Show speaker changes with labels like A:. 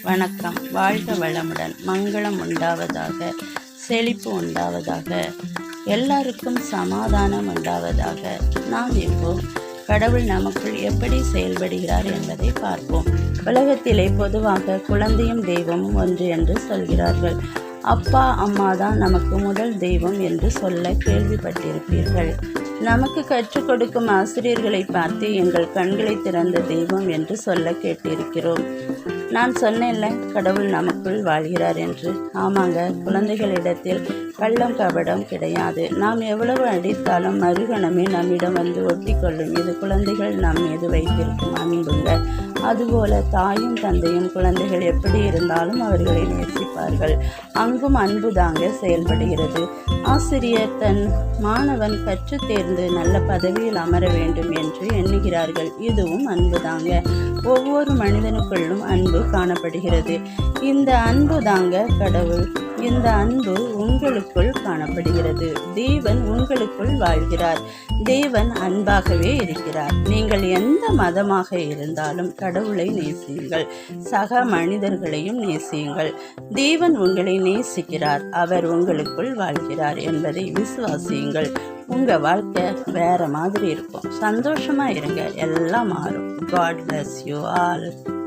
A: வணக்கம். வாழ்க வளமுடன். மங்களம் உண்டாவதாக, செழிப்பு உண்டாவதாக, எல்லாருக்கும் சமாதானம் உண்டாவதாக. நாம் இப்போ கடவுள் நமக்குள் எப்படி செயல்படுகிறார் என்பதை பார்ப்போம். உலகத்திலே பொதுவாக குழந்தையும் தெய்வமும் ஒன்று என்று சொல்கிறார்கள். அப்பா அம்மா தான் நமக்கு முதல் தெய்வம் என்று சொல்ல கேள்விப்பட்டிருப்பீர்கள். நமக்கு கற்றுக் கொடுக்கும் ஆசிரியர்களை பார்த்து எங்கள் கண்களை திறந்த தெய்வம் என்று சொல்ல கேட்டிருக்கிறோம். நான் சொன்னேன்ல, கடவுள் நமக்குள் வாழ்கிறார் என்று. ஆமாங்க, குழந்தைகளிடத்தில் கள்ளம் கபடம் கிடையாது. நாம் எவ்வளவு அடித்தாலும் மறுகணமே நம்மிடம் வந்து ஒட்டி கொள்ளும். இது குழந்தைகள் நம் மீது வைத்திருக்கும் அன்புங்க. அதுபோல தாயும் தந்தையும் குழந்தைகள் எப்படி இருந்தாலும் அவர்களை நேசிப்பார்கள். அங்கும் அன்பு தாங்க செயல்படுகிறது. ஆசிரியர் தன் மாணவன் கற்று தேர்ந்து நல்ல பதவியில் அமர வேண்டும் என்று எண்ணுகிறார்கள். இதுவும் அன்பு தாங்க. ஒவ்வொரு மனிதனுக்குள்ளும் அன்பு காணப்படுகிறது. இந்த அன்பு தாங்க கடவுள். இந்த அன்பு உங்களுக்குள் காணப்படுகிறது. தேவன் உங்களுக்குள் வாழ்கிறார். தேவன் அன்பாகவே இருக்கிறார். நீங்கள் எந்த மதமாக இருந்தாலும் கடவுளை நேசியுங்கள். சக மனிதர்களையும் நேசியுங்கள். தேவன் உங்களை நேசிக்கிறார். அவர் உங்களுக்குள் வாழ்கிறார் என்பதை விசுவாசியுங்கள். உங்கள் வாழ்க்கை வேற மாதிரி இருக்கும். சந்தோஷமாக இருங்க, எல்லாம் மாறும். God bless you all.